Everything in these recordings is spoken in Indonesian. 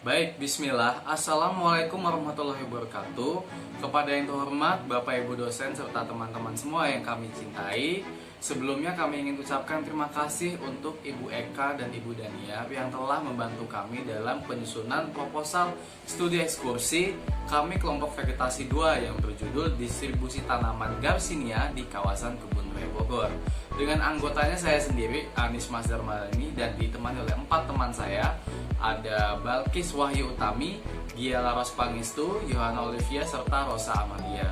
Baik, bismillah. Assalamualaikum warahmatullahi wabarakatuh. Kepada yang terhormat Bapak Ibu dosen serta teman-teman semua yang kami cintai, sebelumnya kami ingin ucapkan terima kasih untuk Ibu Eka dan Ibu Daniar yang telah membantu kami dalam penyusunan proposal studi ekskursi kami kelompok vegetasi 2 yang berjudul Distribusi Tanaman Garcinia di kawasan Kebun Raya Bogor. Dengan anggotanya saya sendiri, Anis Masdar Malani, dan ditemani oleh 4 teman saya. Ada Balkis Wahyu Utami, Gia Laros Pangestu, Yohana Olivia, serta Rosa Amalia.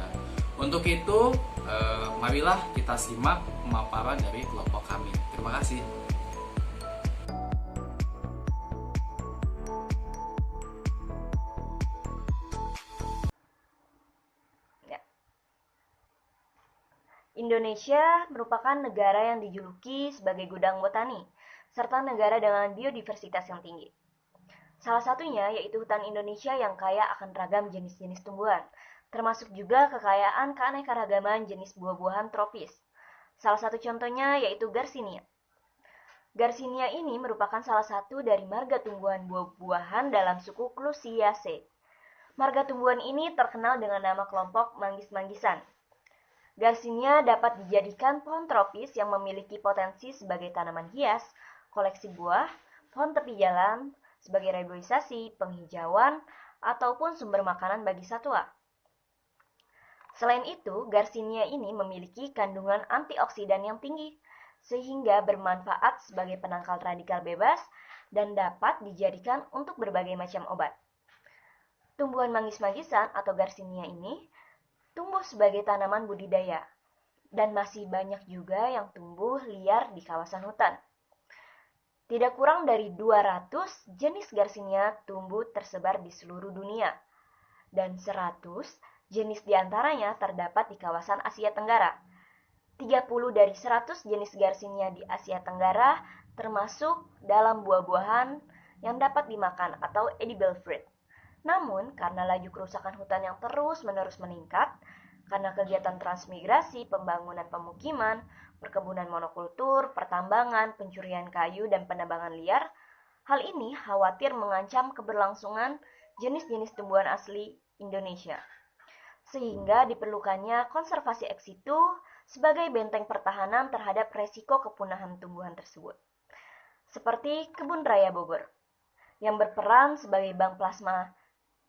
Untuk itu, marilah kita simak pemaparan dari kelompok kami. Terima kasih. Ya. Indonesia merupakan negara yang dijuluki sebagai gudang botani, serta negara dengan biodiversitas yang tinggi. Salah satunya yaitu hutan Indonesia yang kaya akan ragam jenis-jenis tumbuhan, termasuk juga kekayaan keanekaragaman jenis buah-buahan tropis. Salah satu contohnya yaitu Garcinia. Garcinia ini merupakan salah satu dari marga tumbuhan buah-buahan dalam suku Clusiaceae. Marga tumbuhan ini terkenal dengan nama kelompok manggis-manggisan. Garcinia dapat dijadikan pohon tropis yang memiliki potensi sebagai tanaman hias, koleksi buah, pohon tepi jalan, sebagai reboisasi, penghijauan, ataupun sumber makanan bagi satwa. Selain itu, Garcinia ini memiliki kandungan antioksidan yang tinggi, sehingga bermanfaat sebagai penangkal radikal bebas dan dapat dijadikan untuk berbagai macam obat. Tumbuhan manggis-manggisan atau Garcinia ini tumbuh sebagai tanaman budidaya, dan masih banyak juga yang tumbuh liar di kawasan hutan. Tidak kurang dari 200 jenis Garcinia tumbuh tersebar di seluruh dunia, dan 100 jenis diantaranya terdapat di kawasan Asia Tenggara. 30 dari 100 jenis Garcinia di Asia Tenggara termasuk dalam buah-buahan yang dapat dimakan atau edible fruit. Namun, karena laju kerusakan hutan yang terus-menerus meningkat, karena kegiatan transmigrasi, pembangunan pemukiman, perkebunan monokultur, pertambangan, pencurian kayu, dan penebangan liar, hal ini khawatir mengancam keberlangsungan jenis-jenis tumbuhan asli Indonesia. Sehingga diperlukannya konservasi ex situ sebagai benteng pertahanan terhadap resiko kepunahan tumbuhan tersebut. Seperti Kebun Raya Bogor, yang berperan sebagai bank plasma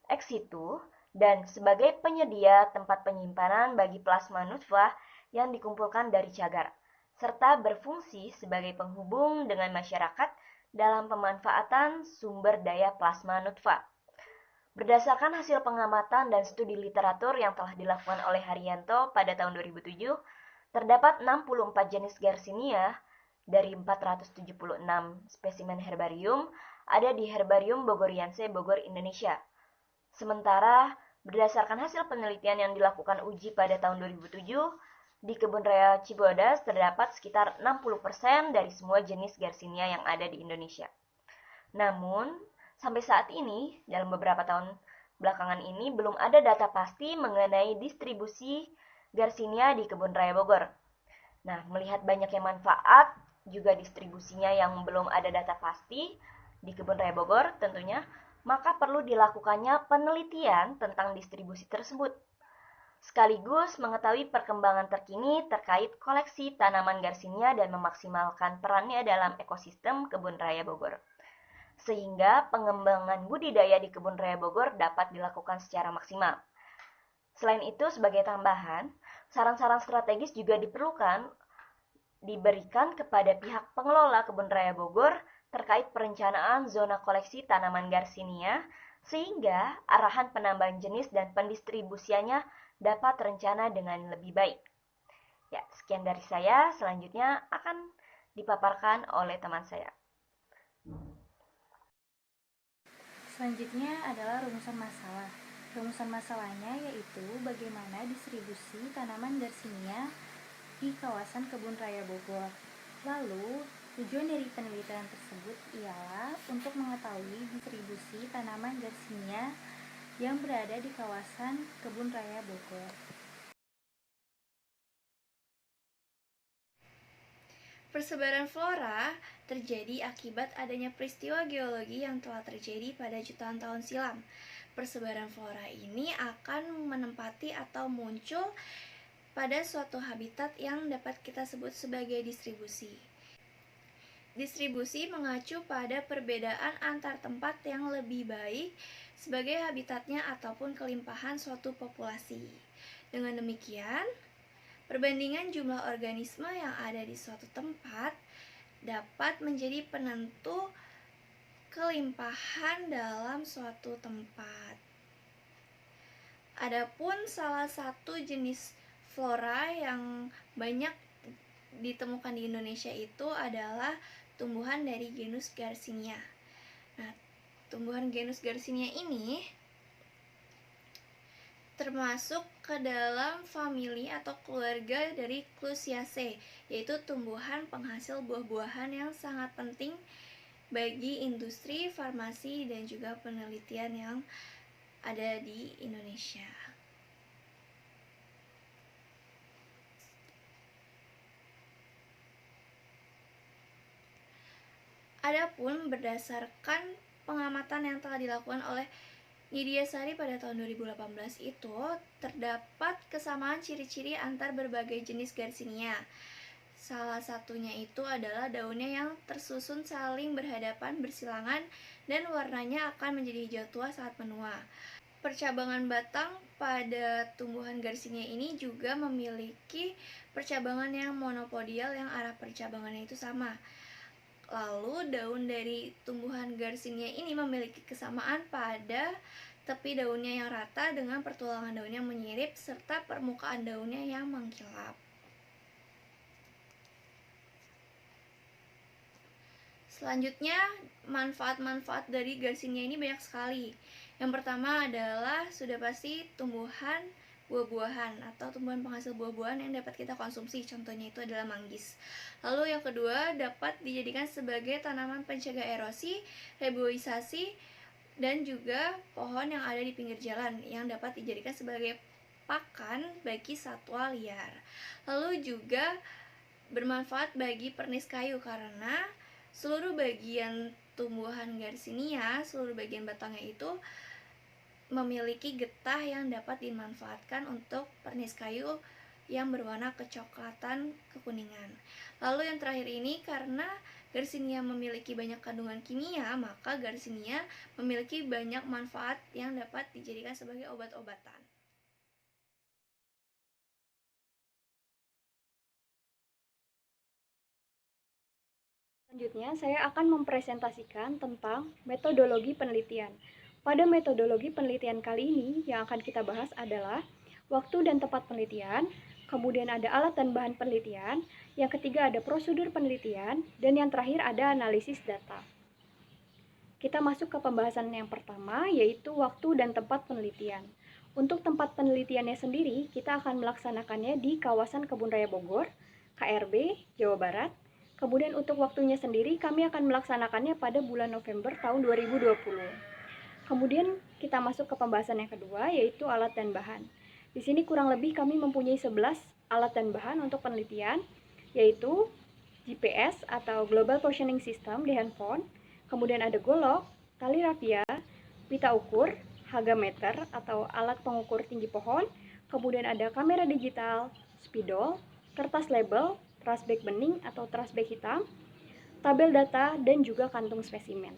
ex situ dan sebagai penyedia tempat penyimpanan bagi plasma nutfah yang dikumpulkan dari cagar, serta berfungsi sebagai penghubung dengan masyarakat dalam pemanfaatan sumber daya plasma nutfah. Berdasarkan hasil pengamatan dan studi literatur yang telah dilakukan oleh Haryanto pada tahun 2007, terdapat 64 jenis Garcinia dari 476 spesimen herbarium ada di Herbarium Bogoriense Bogor, Indonesia. Sementara, berdasarkan hasil penelitian yang dilakukan uji pada tahun 2007, di Kebun Raya Cibodas terdapat sekitar 60% dari semua jenis Garcinia yang ada di Indonesia. Namun, sampai saat ini, dalam beberapa tahun belakangan ini, belum ada data pasti mengenai distribusi Garcinia di Kebun Raya Bogor. Nah, melihat banyaknya manfaat, juga distribusinya yang belum ada data pasti di Kebun Raya Bogor tentunya, maka perlu dilakukannya penelitian tentang distribusi tersebut. Sekaligus mengetahui perkembangan terkini terkait koleksi tanaman Garcinia dan memaksimalkan perannya dalam ekosistem Kebun Raya Bogor. Sehingga pengembangan budidaya di Kebun Raya Bogor dapat dilakukan secara maksimal. Selain itu, sebagai tambahan, saran-saran strategis juga diberikan kepada pihak pengelola Kebun Raya Bogor terkait perencanaan zona koleksi tanaman Garcinia, sehingga arahan penambahan jenis dan pendistribusiannya dapat terencana dengan lebih baik. Ya, sekian dari saya. Selanjutnya akan dipaparkan oleh teman saya. Selanjutnya adalah rumusan masalah. Rumusan masalahnya yaitu bagaimana distribusi tanaman Garcinia di kawasan Kebun Raya Bogor. Lalu, tujuan dari penelitian tersebut ialah untuk mengetahui distribusi tanaman Garcinia yang berada di kawasan Kebun Raya Bogor. Persebaran flora terjadi akibat adanya peristiwa geologi yang telah terjadi pada jutaan tahun silam. Persebaran flora ini akan menempati atau muncul pada suatu habitat yang dapat kita sebut sebagai distribusi. Distribusi mengacu pada perbedaan antar tempat yang lebih baik sebagai habitatnya ataupun kelimpahan suatu populasi. Dengan demikian, perbandingan jumlah organisme yang ada di suatu tempat dapat menjadi penentu kelimpahan dalam suatu tempat. Adapun salah satu jenis flora yang banyak ditemukan di Indonesia itu adalah tumbuhan dari genus Garcinia. Nah, tumbuhan genus Garcinia ini termasuk ke dalam famili atau keluarga dari Clusiaceae, yaitu tumbuhan penghasil buah-buahan yang sangat penting bagi industri farmasi dan juga penelitian yang ada di Indonesia. Adapun berdasarkan pengamatan yang telah dilakukan oleh Nidia Sari pada tahun 2018 itu terdapat kesamaan ciri-ciri antar berbagai jenis Garcinia. Salah satunya itu adalah daunnya yang tersusun saling berhadapan bersilangan dan warnanya akan menjadi hijau tua saat menua. Percabangan batang pada tumbuhan Garcinia ini juga memiliki percabangan yang monopodial yang arah percabangannya itu sama. Lalu daun dari tumbuhan Garcinia ini memiliki kesamaan pada tepi daunnya yang rata dengan pertulangan daunnya yang menyirip serta permukaan daunnya yang mengkilap. Selanjutnya, manfaat-manfaat dari Garcinia ini banyak sekali. Yang pertama adalah sudah pasti tumbuhan buah-buahan atau tumbuhan penghasil buah-buahan yang dapat kita konsumsi, contohnya itu adalah manggis. Lalu yang kedua, dapat dijadikan sebagai tanaman pencegah erosi, reboisasi, dan juga pohon yang ada di pinggir jalan yang dapat dijadikan sebagai pakan bagi satwa liar. Lalu juga bermanfaat bagi pernis kayu karena seluruh bagian tumbuhan Garcinia, seluruh bagian batangnya itu memiliki getah yang dapat dimanfaatkan untuk pernis kayu yang berwarna kecoklatan kekuningan. Lalu yang terakhir ini, karena Garcinia memiliki banyak kandungan kimia, maka Garcinia memiliki banyak manfaat yang dapat dijadikan sebagai obat-obatan. Selanjutnya, saya akan mempresentasikan tentang metodologi penelitian. Pada metodologi penelitian kali ini, yang akan kita bahas adalah waktu dan tempat penelitian, kemudian ada alat dan bahan penelitian, yang ketiga ada prosedur penelitian, dan yang terakhir ada analisis data. Kita masuk ke pembahasan yang pertama, yaitu waktu dan tempat penelitian. Untuk tempat penelitiannya sendiri, kita akan melaksanakannya di kawasan Kebun Raya Bogor, KRB, Jawa Barat. Kemudian untuk waktunya sendiri, kami akan melaksanakannya pada bulan November tahun 2020. Kemudian kita masuk ke pembahasan yang kedua, yaitu alat dan bahan. Di sini kurang lebih kami mempunyai 11 alat dan bahan untuk penelitian, yaitu GPS atau Global Positioning System di handphone, kemudian ada golok, tali rafia, pita ukur, hagameter atau alat pengukur tinggi pohon, kemudian ada kamera digital, spidol, kertas label, trash bag bening atau trash bag hitam, tabel data, dan juga kantung spesimen.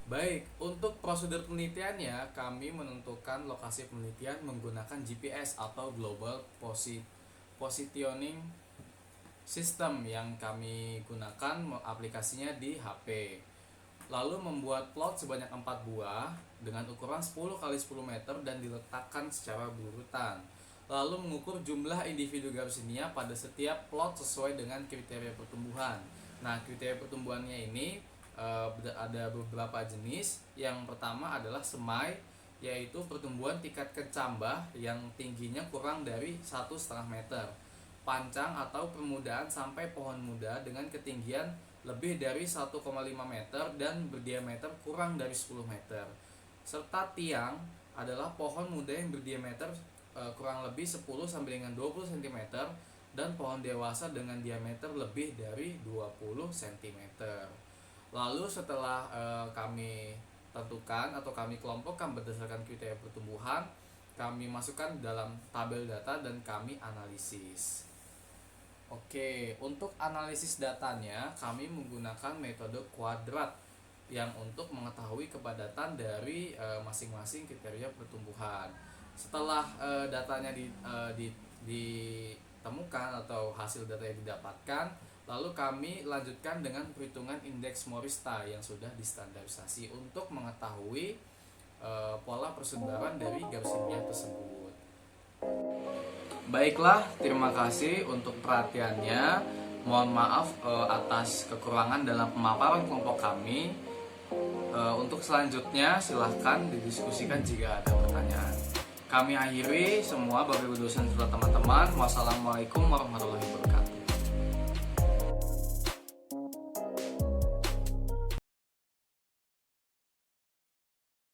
Baik, untuk prosedur penelitiannya, kami menentukan lokasi penelitian menggunakan GPS atau Global Positioning System yang kami gunakan aplikasinya di HP. Lalu membuat plot sebanyak 4 buah dengan ukuran 10 x 10 meter dan diletakkan secara berurutan. Lalu mengukur jumlah individu Garcinia pada setiap plot sesuai dengan kriteria pertumbuhan. Nah, kriteria pertumbuhannya ini ada beberapa jenis. Yang pertama adalah semai, yaitu pertumbuhan tingkat kecambah yang tingginya kurang dari 1,5 meter. Pancang atau permudaan sampai pohon muda dengan ketinggian lebih dari 1,5 meter dan berdiameter kurang dari 10 meter. Serta tiang adalah pohon muda yang berdiameter kurang lebih 10 sampai dengan 20 cm dan pohon dewasa dengan diameter lebih dari 20 cm. Lalu setelah kami tentukan atau kami kelompokkan berdasarkan kriteria pertumbuhan, kami masukkan dalam tabel data dan kami analisis. Oke, untuk analisis datanya kami menggunakan metode kuadrat yang untuk mengetahui kepadatan dari masing-masing kriteria pertumbuhan. Setelah datanya ditemukan atau hasil data yang didapatkan, lalu kami lanjutkan dengan perhitungan indeks Morista yang sudah distandarisasi untuk mengetahui pola persebaran dari Garcinia tersebut. Baiklah, terima kasih untuk perhatiannya. Mohon maaf atas kekurangan dalam pemaparan kelompok kami. Untuk selanjutnya silahkan didiskusikan jika ada pertanyaan. Kami akhiri semua Bapak Ibu dosen serta teman-teman. Wassalamualaikum warahmatullahi wabarakatuh.